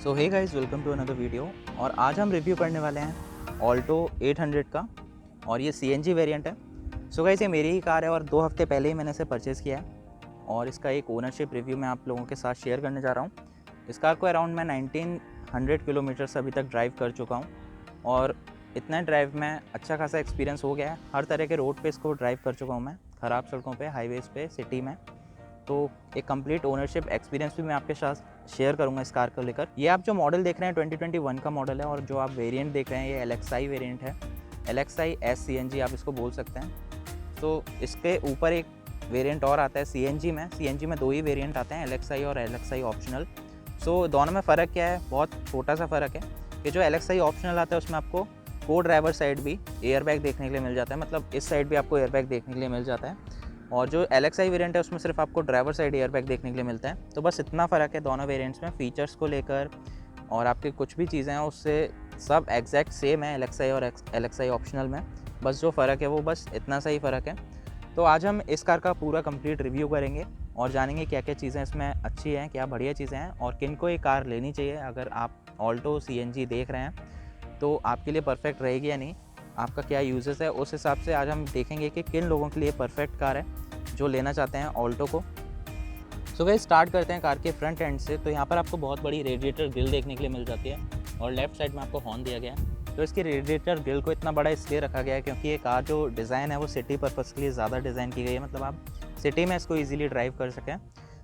So hey guys, welcome to another video. और आज हम रिव्यू करने वाले हैं ऑल्टो 800 का, और ये सीएनजी वेरिएंट है। सो गाइस, ये मेरी ही कार है और 2 हफ्ते पहले ही मैंने इसे परचेज़ किया है और इसका एक ओनरशिप रिव्यू मैं आप लोगों के साथ शेयर करने जा रहा हूँ। इस कार को अराउंड मैं 1900 किलोमीटर्स अभी तक ड्राइव कर चुका हूँ और इतना ड्राइव में अच्छा खासा एक्सपीरियंस हो गया है। हर तरह के रोड पे इसको ड्राइव कर चुका हूँ मैं, ख़राब सड़कों पे, हाईवेज़ पे, सिटी में। तो एक कंप्लीट ओनरशिप एक्सपीरियंस भी मैं आपके साथ शेयर करूंगा इस कार को लेकर। ये आप जो मॉडल देख रहे हैं 2021 का मॉडल है और जो आप वेरिएंट देख रहे हैं ये LXi वेरिएंट है। LXi S CNG आप इसको बोल सकते हैं। तो इसके ऊपर एक वेरिएंट और आता है CNG में। CNG में 2 ही वेरिएंट आते हैं, LXi और LXi ऑप्शनल। सो दोनों में फ़र्क क्या है? बहुत छोटा सा फ़र्क है कि जो LXi ऑप्शनल आता है उसमें आपको को ड्राइवर साइड भी एयरबैग देखने के लिए मिल जाता है, मतलब इस साइड भी आपको एयरबैग देखने के लिए मिल जाता है। और जो LXi वेरिएंट है उसमें सिर्फ आपको ड्राइवर साइड एयरबैग देखने के लिए मिलता है। तो बस इतना फ़र्क है दोनों वेरिएंट्स में, फीचर्स को लेकर और आपके कुछ भी चीज़ें हैं उससे सब एग्जैक्ट सेम है LXi और LXi ऑप्शनल में। बस जो फ़र्क है वो बस इतना सा ही फ़र्क है। तो आज हम इस कार का पूरा कंप्लीट रिव्यू करेंगे और जानेंगे क्या क्या चीज़ें इसमें अच्छी हैं, क्या बढ़िया चीज़ें हैं और किन को ये कार लेनी चाहिए। अगर आप ऑल्टो CNG देख रहे हैं तो आपके लिए परफेक्ट रहेगी या नहीं, आपका क्या यूजेस है, उस हिसाब से आज हम देखेंगे कि किन लोगों के लिए परफेक्ट कार है जो लेना चाहते हैं ऑल्टो को। सो गाइस, स्टार्ट करते हैं कार के फ्रंट एंड से। तो यहाँ पर आपको बहुत बड़ी रेडिएटर ग्रिल देखने के लिए मिल जाती है और लेफ्ट साइड में आपको हॉर्न दिया गया है। तो इसकी रेडिएटर ग्रिल को इतना बड़ा इसलिए रखा गया है क्योंकि ये कार जो डिज़ाइन है वो सिटी पर्पज़ के लिए ज़्यादा डिज़ाइन की गई है, मतलब आप सिटी में इसको ईजिली ड्राइव कर सकें।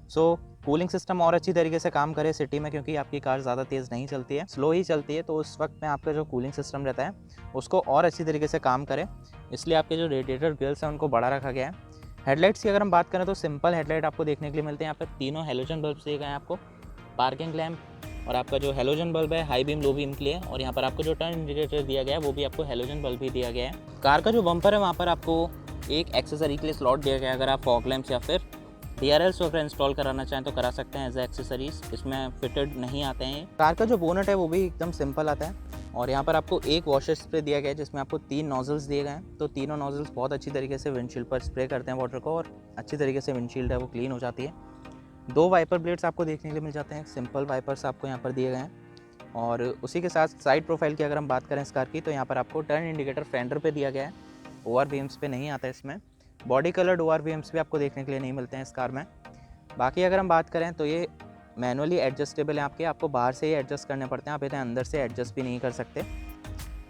सो कूलिंग सिस्टम और अच्छी तरीके से काम करे सिटी में, क्योंकि आपकी कार ज़्यादा तेज़ नहीं चलती है, स्लो ही चलती है। तो उस वक्त में आपका जो कूलिंग सिस्टम रहता है उसको और अच्छी तरीके से काम करे, इसलिए आपके जो रेडिएटर ग्रिल्स हैं उनको बड़ा रखा गया है। हेडलाइट्स की अगर हम बात करें तो सिंपल हेडलाइट आपको देखने के लिए मिलते हैं। यहाँ पर तीनों हेलोजन बल्ब दिए गए हैं आपको, पार्किंग लैम्प और आपका जो हेलोजन बल्ब है हाई बीम लो बीम के लिए, और यहाँ पर आपको जो टर्न इंडिकेटर दिया गया है वो भी आपको हेलोजन बल्ब ही दिया गया है। कार का जो बम्पर है वहाँ पर आपको एक एक्सेसरी के लिए स्लॉट दिया गया है। अगर आप फॉग लैम्प्स या फिर DRLs वगैरह इंस्टॉल कराना चाहें तो करा सकते हैं एज ए एक्सेसरीज, इसमें फिटेड नहीं आते हैं। कार का जो बोनट है वो भी एकदम सिंपल आता है और यहाँ पर आपको एक वॉशर स्प्रे दिया गया है जिसमें आपको 3 नोजल्स दिए गए हैं। तो तीनों नोजल्स बहुत अच्छी तरीके से विंडशील्ड पर स्प्रे करते हैं वाटर को और अच्छी तरीके से विंडशील्ड है वो क्लीन हो जाती है। 2 वाइपर ब्लेड्स आपको देखने के लिए मिल जाते हैं, सिंपल वाइपर्स आपको यहाँ पर दिए गए हैं। और उसी के साथ साइड प्रोफाइल की अगर हम बात करें इस कार की तो यहाँ पर आपको टर्न इंडिकेटर फेंडर पे दिया गया है, ORVMs पे नहीं आता है इसमें। बॉडी कलर्ड ORVMs भी आपको देखने के लिए नहीं मिलते हैं इस कार में। बाकी अगर हम बात करें तो ये मैनुअली एडजस्टेबल है, आपको बाहर से ही एडजस्ट करने पड़ते हैं, आप इन्हें अंदर से एडजस्ट भी नहीं कर सकते।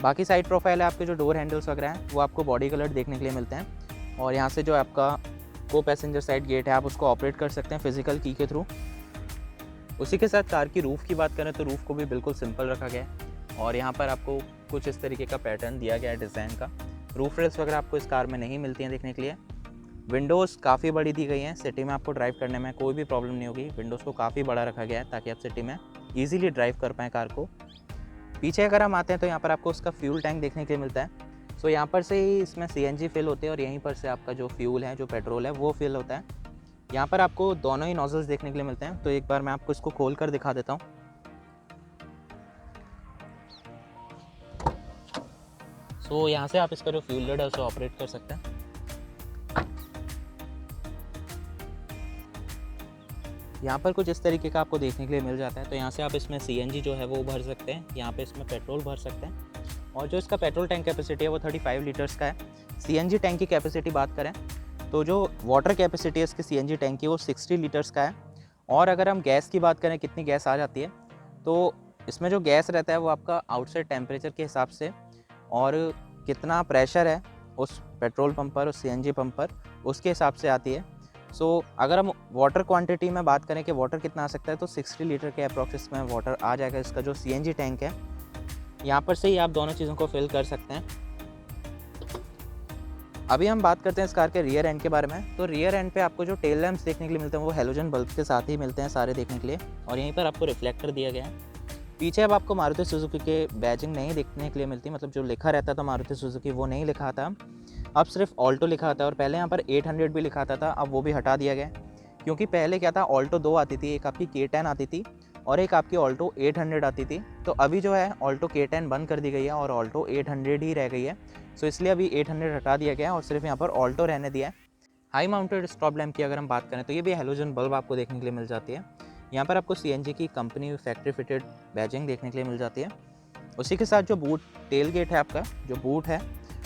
बाकी साइड प्रोफाइल है, आपके जो डोर हैंडल्स वगैरह हैं वो आपको बॉडी कलर्ड देखने के लिए मिलते हैं। और यहाँ से जो आपका को पैसेंजर साइड गेट है आप उसको ऑपरेट कर सकते हैं फिजिकल की के थ्रू। उसी के साथ कार की रूफ़ की बात करें तो रूफ़ को भी बिल्कुल सिंपल रखा गया है और यहाँ पर आपको कुछ इस तरीके का पैटर्न दिया गया है डिज़ाइन का। रूफ रेल्स वगैरह आपको इस कार में नहीं मिलती हैं देखने के लिए। विंडोज़ काफ़ी बड़ी दी गई हैं, सिटी में आपको ड्राइव करने में कोई भी प्रॉब्लम नहीं होगी। विंडोज़ को काफ़ी बड़ा रखा गया है ताकि आप सिटी में ईजिली ड्राइव कर पाएँ कार को। पीछे अगर हम आते हैं तो यहाँ पर आपको उसका फ्यूल टैंक देखने के लिए मिलता है। सो यहाँ पर से ही इसमें CNG फिल होते हैं और यहीं पर से आपका जो फ्यूल है, जो पेट्रोल है, वो फिल होता है। यहाँ पर आपको दोनों ही नोजल्स देखने के लिए मिलते हैं। तो एक बार मैं आपको इसको खोल कर दिखा देता हूँ। सो यहाँ से आप इसका जो फ्यूल लिड है उसे ऑपरेट कर सकते हैं। यहाँ पर कुछ इस तरीके का आपको देखने के लिए मिल जाता है। तो यहाँ से आप इसमें CNG जो है वो भर सकते हैं, यहाँ पे इसमें पेट्रोल भर सकते हैं। और जो इसका पेट्रोल टैंक कैपेसिटी है वो 35 लीटर्स का है। CNG टैंक की कैपेसिटी बात करें तो जो वाटर कैपेसिटी है इसकी CNG टैंक की वो 60 लीटर्स का है। और अगर हम गैस की बात करें कितनी गैस आ जाती है, तो इसमें जो गैस रहता है वो आपका आउटसाइड टेम्परेचर के हिसाब से और कितना प्रेशर है उस पेट्रोल पंप पर, उस CNG पंप पर, उसके हिसाब से आती है। सो अगर हम वाटर क्वांटिटी में बात करें कि वाटर कितना आ सकता है तो 60 लीटर के अप्रॉक्स में वाटर आ जाएगा इसका जो CNG टैंक है। यहाँ पर से ही आप दोनों चीज़ों को फिल कर सकते हैं। अभी हम बात करते हैं इस कार के रियर एंड के बारे में। तो रियर एंड पे आपको जो टेल लैंप्स देखने के लिए मिलते हैं वो हेलोजन बल्ब के साथ ही मिलते हैं सारे देखने के लिए, और यहीं पर आपको रिफ्लेक्टर दिया गया है। पीछे अब आपको मारुति सुजुकी के बैजिंग नहीं देखने के लिए मिलती, मतलब जो लिखा रहता था मारुति सुजुकी वो नहीं लिखा आता, अब सिर्फ ऑल्टो लिखा आता है। और पहले यहाँ पर 800 भी लिखा आता था, अब वो भी हटा दिया गया क्योंकि पहले क्या था, ऑल्टो 2 आती थी, एक आपकी K10 आती थी और एक आपकी ऑल्टो 800 आती थी। तो अभी जो है ऑल्टो K10 बंद कर दी गई है और ऑल्टो 800 ही रह गई है। सो इसलिए अभी 800 हटा दिया गया है और सिर्फ यहाँ पर ऑल्टो रहने दिया है। हाई माउंटेड स्टॉप लैम्प की अगर हम बात करें तो ये भी हेलोजन बल्ब आपको देखने के लिए मिल जाती है। यहाँ पर आपको CNG की कंपनी फैक्ट्री फिटेड बैजिंग देखने के लिए मिल जाती है। उसी के साथ जो बूट टेल गेट है आपका, जो बूट है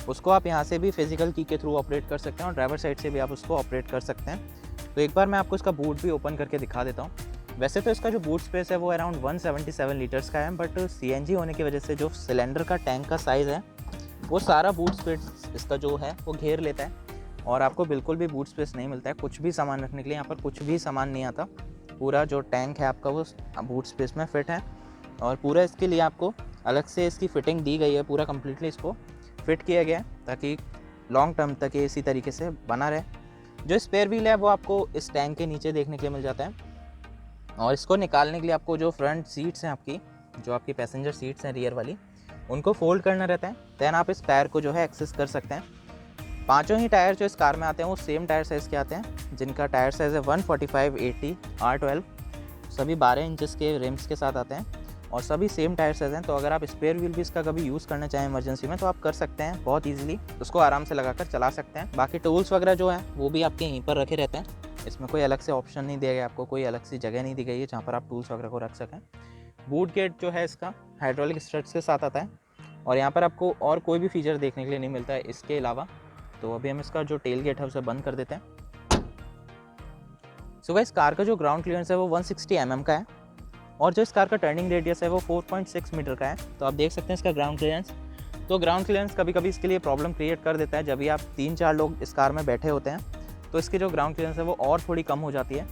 उसको आप यहाँ से भी फिजिकल की के थ्रू ऑपरेट कर सकते हैं और ड्राइवर साइड से भी आप उसको ऑपरेट कर सकते हैं। तो एक बार मैं आपको इसका बूट भी ओपन करके दिखा देता हूँ। वैसे तो इसका जो बूट स्पेस है वो अराउंड 177 लीटर्स का है, बट CNG होने की वजह से जो सिलेंडर का टैंक का साइज़ है वो सारा बूट स्पेस इसका जो है वो घेर लेता है और आपको बिल्कुल भी बूट स्पेस नहीं मिलता है। कुछ भी सामान रखने के लिए यहाँ पर कुछ भी सामान नहीं आता। पूरा जो टैंक है आपका वो बूट स्पेस में फिट है और पूरा इसके लिए आपको अलग से इसकी फ़िटिंग दी गई है। पूरा कम्प्लीटली इसको फिट किया गया है ताकि लॉन्ग टर्म तक ये इसी तरीके से बना रहे। जो स्पेयर व्हील है वो आपको इस टैंक के नीचे देखने के लिए मिल जाता है और इसको निकालने के लिए आपको जो फ्रंट सीट्स हैं आपकी, जो आपकी पैसेंजर सीट्स हैं रियर वाली, उनको फोल्ड करना रहता है। दैन आप इस टायर को जो है एक्सेस कर सकते हैं। पांचों ही टायर जो इस कार में आते हैं वो सेम टायर साइज़ के आते हैं, जिनका टायर साइज़ है 145/80 R12। सभी 12 इंचेस के रिम्स के साथ आते हैं और सभी सेम टायर साइज़ हैं। तो अगर आप स्पेयर व्हील भी इसका कभी यूज़ करना चाहें इमरजेंसी में तो आप कर सकते हैं बहुत ईजिली, उसको आराम से लगाकर चला सकते हैं। बाकी टूल्स वगैरह जो है वो भी आपके यहीं पर रखे रहते हैं। इसमें कोई अलग से ऑप्शन नहीं दिया गया आपको, कोई अलग सी जगह नहीं दी गई है जहाँ पर आप टूल्स वगैरह को रख सकें। बूट गेट जो है इसका हाइड्रोलिक स्ट्रट्स के साथ आता है और यहाँ पर आपको और कोई भी फीचर देखने के लिए नहीं मिलता है इसके अलावा। तो अभी हम इसका जो टेल गेट है उसे बंद कर देते हैं। सो गाइस, कार का जो ग्राउंड क्लियरेंस है वो 160 mm का है और जो इस कार का टर्निंग रेडियस है वो 4.6 मीटर का है। तो आप देख सकते हैं इसका ग्राउंड क्लियरेंस। तो ग्राउंड क्लियरेंस कभी कभी इसके लिए प्रॉब्लम क्रिएट कर देता है। जब भी आप 3-4 लोग इस कार में बैठे होते हैं तो इसकी जो ग्राउंड क्लियरेंस है वो और थोड़ी कम हो जाती है।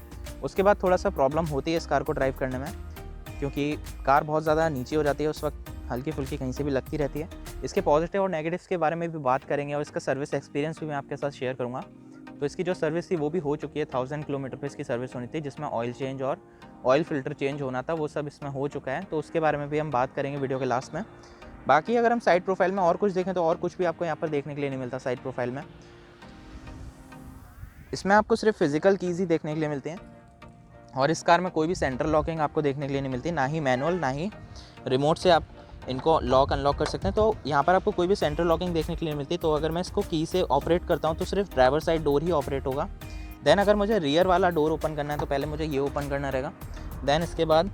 उसके बाद थोड़ा सा प्रॉब्लम होती है इस कार को ड्राइव करने में, क्योंकि कार बहुत ज़्यादा नीचे हो जाती है, उस वक्त हल्की फुल्की कहीं से भी लगती रहती है। इसके पॉजिटिव और नेगेटिव्स के बारे में भी बात करेंगे और इसका सर्विस एक्सपीरियंस भी मैं आपके साथ शेयर करूँगा। तो इसकी जो सर्विस थी वो भी हो चुकी है। 1000 किलोमीटर पर इसकी सर्विस होनी थी, जिसमें ऑयल चेंज और ऑयल फिल्टर चेंज होना था, वो सब इसमें हो चुका है। तो उसके बारे में भी हम बात करेंगे वीडियो के लास्ट में। बाकी अगर हम साइड प्रोफाइल में और कुछ देखें तो और कुछ भी आपको यहाँ पर देखने के लिए नहीं मिलता। साइड प्रोफाइल में इसमें आपको सिर्फ फिजिकल कीज़ ही देखने के लिए मिलती हैं और इस कार में कोई भी सेंट्रल लॉकिंग आपको देखने के लिए नहीं मिलती, ना ही मैनुअल ना ही रिमोट से आप इनको लॉक अनलॉक कर सकते हैं। तो यहाँ पर आपको कोई भी सेंट्रल लॉकिंग देखने के लिए नहीं मिलती। तो अगर मैं इसको की से ऑपरेट करता हूँ तो सिर्फ ड्राइवर साइड डोर ही ऑपरेट होगा। देन अगर मुझे रियर वाला डोर ओपन करना है तो पहले मुझे ये ओपन करना रहेगा। देन इसके बाद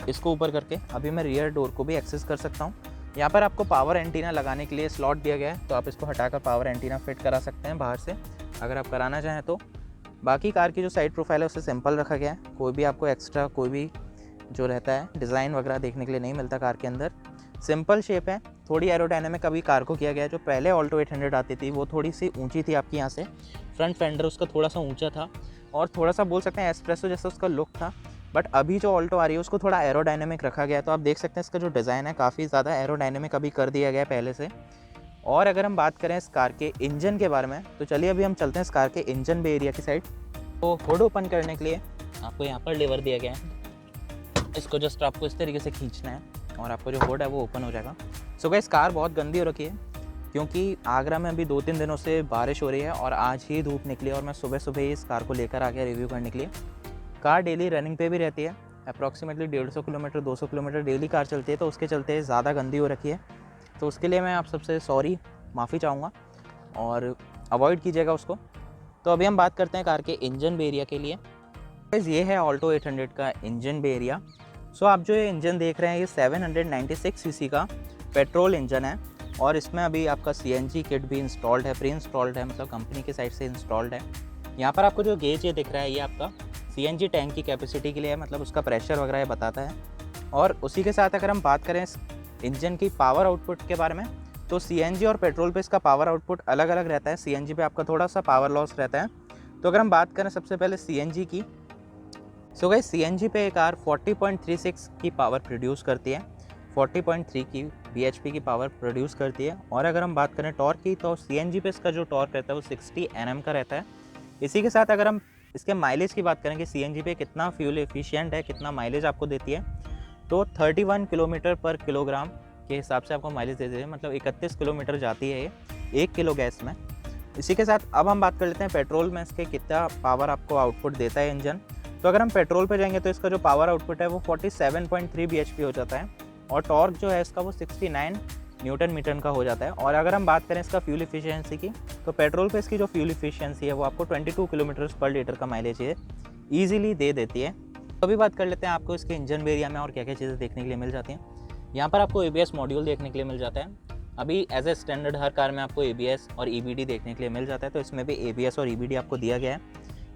इसको ऊपर करके अभी मैं रियर डोर को भी एक्सेस कर सकता हूँ। यहाँ पर आपको पावर एंटीना लगाने के लिए स्लॉट दिया गया है, तो आप इसको हटाकर पावर एंटीना फिट करा सकते हैं बाहर से अगर आप कराना चाहें तो। बाकी कार की जो साइड प्रोफाइल है उसे सिंपल रखा गया है। कोई भी आपको एक्स्ट्रा कोई भी जो रहता है डिज़ाइन वगैरह देखने के लिए नहीं मिलता कार के अंदर। सिंपल शेप है। थोड़ी एरोडायनामिक अभी कार को किया गया है। जो पहले ऑल्टो 800 आती थी वो थोड़ी सी ऊंची थी आपकी यहाँ से, फ्रंट फेंडर उसका थोड़ा सा ऊंचा था और थोड़ा सा बोल सकते हैं एस्प्रेसो जैसा उसका लुक था। बट अभी जो ऑल्टो आ रही है उसको थोड़ा एरोडायनामिक रखा गया है। तो आप देख सकते हैं इसका जो डिज़ाइन है काफ़ी ज़्यादा एरोडायनामिक अभी कर दिया गया है पहले से। और अगर हम बात करें इस कार के इंजन के बारे में तो चलिए अभी हम चलते हैं इस कार के इंजन बे एरिया की साइड। तो हुड ओपन करने के लिए आपको यहाँ पर लीवर दिया गया है। इसको जस्ट आपको इस तरीके से खींचना है और आपको जो हुड है वो ओपन हो जाएगा। सो गाइस, कार बहुत गंदी हो रखी है क्योंकि आगरा में अभी 2-3 दिनों से बारिश हो रही है और आज ही धूप निकली और मैं सुबह सुबह ही इस कार को लेकर आ गया रिव्यू करने के लिए। कार डेली रनिंग पे भी रहती है, approximately 150 kilometre 200 kilometre daily car चलती है। तो उसके चलते ज़्यादा गंदी हो रखी है। तो उसके लिए मैं आप सबसे सॉरी, माफ़ी चाहूँगा और अवॉइड कीजिएगा उसको। तो अभी हम बात करते हैं कार के इंजन बे एरिया के लिए। ये है ऑल्टो 800 का इंजन बे एरिया। सो आप जो ये इंजन देख रहे हैं ये 796 सीसी का पेट्रोल इंजन है और इसमें अभी आपका CNG किट भी इंस्टॉल्ड है, प्री इंस्टॉल्ड है, मतलब कंपनी की साइड से इंस्टॉल्ड है। यहाँ पर आपको जो गेज ये दिख रहा है ये आपका CNG टैंक की कैपेसिटी के लिए है, मतलब उसका प्रेशर वगैरह ये बताता है। और उसी के साथ अगर हम बात करें इस इंजन की पावर आउटपुट के बारे में तो CNG और पेट्रोल पे इसका पावर आउटपुट अलग अलग रहता है। CNG पे आपका थोड़ा सा पावर लॉस रहता है। तो अगर हम बात करें सबसे पहले CNG की, सो गाइस CNG पे एक कार 40.36 की पावर प्रोड्यूस करती है, 40.3 की bhp की पावर प्रोड्यूस करती है। और अगर हम बात करें टॉर्क की तो CNG पे इसका जो टॉर्क रहता है वो 60 Nm का रहता है। इसी के साथ अगर हम इसके माइलेज की बात करें कि CNG पे कितना फ्यूल एफिशिएंट है, कितना माइलेज आपको देती है, तो 31 किलोमीटर पर किलोग्राम के हिसाब से आपको माइलेज दे देती है, मतलब 31 किलोमीटर जाती है ये 1 किलो गैस में। इसी के साथ अब हम बात कर लेते हैं पेट्रोल में इसके कितना पावर आपको आउटपुट देता है इंजन। तो अगर हम पेट्रोल पे जाएंगे तो इसका जो पावर आउटपुट है वो 47.3 bhp हो जाता है और टॉर्क जो है इसका वो 69 न्यूटन मीटर का हो जाता है। और अगर हम बात करें इसका फ्यूल इफिशियंसी की तो पेट्रोल पे इसकी जो फ्यूल इफिशियंसी है वो आपको 22 किलोमीटर पर लीटर का माइलेज है ईजिली दे देती है। तो अभी बात कर लेते हैं आपको इसके इंजन एरिया में और क्या क्या चीज़ें देखने के लिए मिल जाती हैं। यहाँ पर आपको ABS मॉड्यूल देखने के लिए मिल जाता है। अभी एज ए स्टैंडर्ड हर कार में आपको ABS और EBD देखने के लिए मिल जाता है, तो इसमें भी ABS और EBD आपको दिया गया है।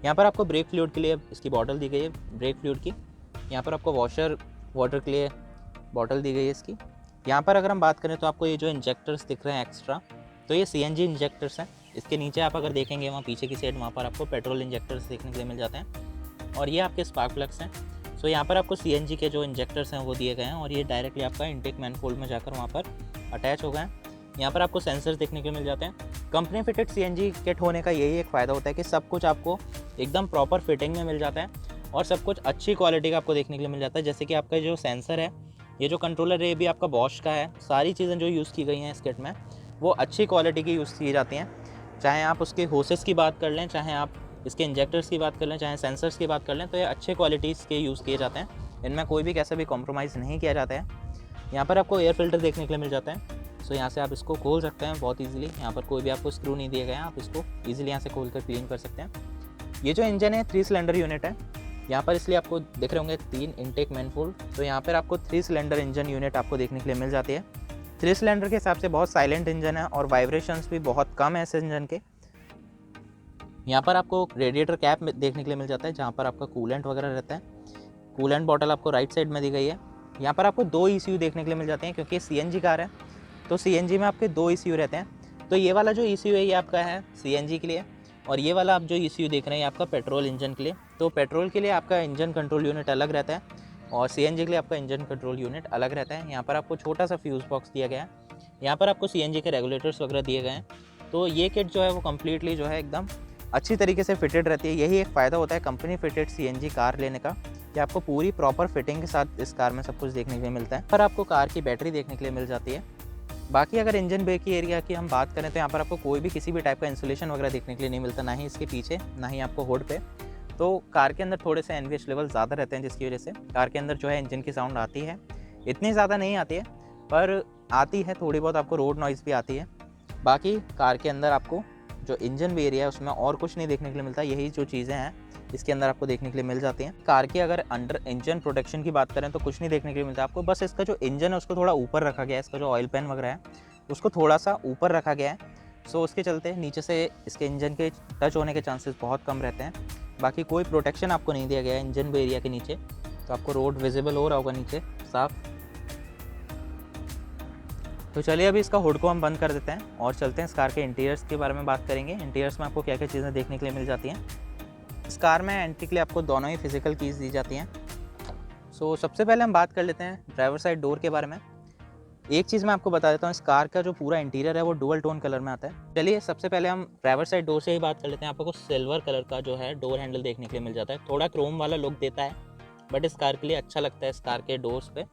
यहाँ पर आपको ब्रेक फ्लूइड के लिए इसकी बॉटल दी गई है, ब्रेक फ्लूइड की। यहाँ पर आपको वॉशर वाटर के लिए बॉटल दी गई है इसकी। यहाँ पर अगर हम बात करें तो आपको ये जो इंजेक्टर्स दिख रहे हैं एक्स्ट्रा, तो ये CNG इंजेक्टर्स हैं। इसके नीचे आप अगर देखेंगे वहाँ पीछे की साइड, वहाँ पर आपको पेट्रोल इंजेक्टर्स देखने के लिए मिल जाते हैं, और ये आपके स्पार्क प्लग्स हैं। सो यहाँ पर आपको CNG के जो इंजेक्टर्स हैं वो दिए गए हैं, और ये डायरेक्टली आपका इनटेक मैनफोल्ड में जाकर वहाँ पर अटैच हो गए हैं। यहाँ पर आपको सेंसर्स देखने के लिए मिल जाते हैं। कंपनी फिटेड CNG किट होने का यही एक फ़ायदा होता है कि सब कुछ आपको एकदम प्रॉपर फिटिंग में मिल जाता है, और सब कुछ अच्छी क्वालिटी का आपको देखने के लिए मिल जाता है। जैसे कि आपका जो सेंसर है, ये जो कंट्रोलर है, ये भी आपका बॉश का है। सारी चीज़ें जो यूज़ की गई हैं इस किट में वो अच्छी क्वालिटी की यूज़ की जाती हैं। चाहे आप उसके होसेस की बात कर लें, चाहे आप इसके इंजेक्टर्स की बात कर लें, चाहे सेंसर्स की बात कर लें, तो ये अच्छे क्वालिटीज़ के यूज़ किए जाते हैं। इनमें कोई भी कैसा भी कॉम्प्रोमाइज़ नहीं किया जाता है। यहाँ पर आपको एयर फिल्टर देखने के लिए मिल जाता है। सो यहाँ से आप इसको खोल सकते हैं बहुत ईजिली। यहाँ पर कोई भी आपको स्क्रू नहीं दिए गए हैं, आप इसको ईजिली यहाँ से खोल कर क्लीन कर सकते हैं। ये जो इंजन है 3 सिलेंडर यूनिट है यहाँ पर, इसलिए आपको दिख रहे होंगे 3 इनटेक मैनफोल्ड। तो यहाँ पर आपको 3 सिलेंडर इंजन यूनिट आपको देखने के लिए मिल जाती है। 3 सिलेंडर के हिसाब से बहुत साइलेंट इंजन है और वाइब्रेशंस भी बहुत कम है इस इंजन के। यहाँ पर आपको रेडिएटर कैप देखने के लिए मिल जाता है, जहाँ पर आपका कूलेंट वगैरह रहता है। कूलेंट बॉटल आपको राइट साइड में दी गई है। यहाँ पर आपको 2 ECU देखने के लिए मिल जाते हैं, क्योंकि CNG कार है तो CNG में आपके 2 ECU रहते हैं। तो ये वाला जो ECU है ये आपका है CNG के लिए, और ये वाला आप जो ECU देख रहे हैं ये आपका पेट्रोल इंजन के लिए। तो पेट्रोल के लिए आपका इंजन कंट्रोल यूनिट अलग रहता है, और CNG के लिए आपका इंजन कंट्रोल यूनिट अलग रहता है। यहाँ पर आपको छोटा सा फ्यूज़ बॉक्स दिया गया है। यहाँ पर आपको CNG के रेगुलेटर्स वगैरह दिए गए हैं। तो ये किट जो है वो कम्प्लीटली जो है एकदम अच्छी तरीके से फिटेड रहती है। यही एक फ़ायदा होता है कंपनी फिटेड CNG कार लेने का, कि आपको पूरी प्रॉपर फिटिंग के साथ इस कार में सब कुछ देखने के लिए मिलता है। पर आपको कार की बैटरी देखने के लिए मिल जाती है। बाकी अगर इंजन बे की एरिया की हम बात करें तो यहाँ पर आपको कोई भी किसी भी टाइप का इंसुलेशन वगैरह देखने के लिए नहीं मिलता, ना ही इसके पीछे, ना ही आपको हुड पे। तो कार के अंदर थोड़े से NVH लेवल ज़्यादा रहते हैं, जिसकी वजह से कार के अंदर जो है इंजन की साउंड आती है। इतनी ज़्यादा नहीं आती है, पर आती है थोड़ी बहुत, आपको रोड नॉइज़ भी आती है। बाकी कार के अंदर आपको जो इंजन बे एरिया है उसमें और कुछ नहीं देखने के लिए मिलता। यही जो चीज़ें हैं इसके अंदर आपको देखने के लिए मिल जाती हैं। कार की अगर अंडर इंजन प्रोटेक्शन की बात करें तो कुछ नहीं देखने के लिए मिलता आपको। बस इसका जो इंजन है उसको थोड़ा ऊपर रखा गया है, इसका जो ऑयल पैन वगैरह है उसको थोड़ा सा ऊपर रखा गया है। सो उसके चलते नीचे से इसके इंजन के टच होने के चांसेस बहुत कम रहते हैं। बाकी कोई प्रोटेक्शन आपको नहीं दिया गया है इंजन बे एरिया के नीचे। तो आपको रोड विजिबल हो रहा होगा नीचे साफ। तो चलिए अभी इसका हुड को हम बंद कर देते हैं और चलते हैं इस कार के इंटीरियर्स के बारे में बात करेंगे। इंटीरियर्स में आपको क्या क्या चीज़ें देखने के लिए मिल जाती हैं। इस कार में एंट्री के लिए आपको दोनों ही फिजिकल कीज़ दी जाती हैं। सो सबसे पहले हम बात कर लेते हैं ड्राइवर साइड डोर के बारे में। एक चीज़ मैं आपको बता देता हूँ, इस कार का जो पूरा इंटीरियर है वो डुअल टोन कलर में आता है। चलिए सबसे पहले हम ड्राइवर साइड डोर से ही बात कर लेते हैं। आपको सिल्वर कलर का जो है डोर हैंडल देखने के लिए मिल जाता है। थोड़ा क्रोम वाला लुक देता है, बट इस कार के लिए अच्छा लगता है इस कार के डोर्स पे।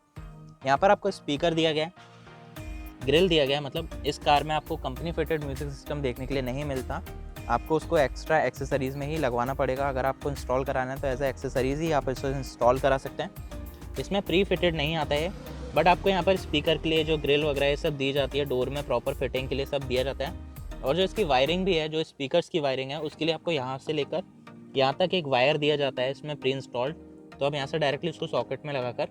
यहाँ पर आपको स्पीकर दिया गया है, ग्रिल दिया गया है। मतलब इस कार में आपको कंपनी फिटेड म्यूजिक सिस्टम देखने के लिए नहीं मिलता, आपको उसको एक्स्ट्रा एक्सेसरीज़ में ही लगवाना पड़ेगा। अगर आपको इंस्टॉल कराना है तो एज ए एक्सेसरीज़ ही आप इसको इंस्टॉल करा सकते हैं। इसमें प्री फिटेड नहीं आता है, बट आपको यहाँ पर स्पीकर के लिए जो ग्रिल वगैरह ये सब दी जाती है, डोर में प्रॉपर फिटिंग के लिए सब दिया जाता है। और जो इसकी वायरिंग भी है, जो स्पीकर्स की वायरिंग है, उसके लिए आपको यहाँ से लेकर यहाँ तक एक वायर दिया जाता है इसमें प्री इंस्टॉल्ड। तो आप यहाँ से डायरेक्टली उसको सॉकेट में लगाकर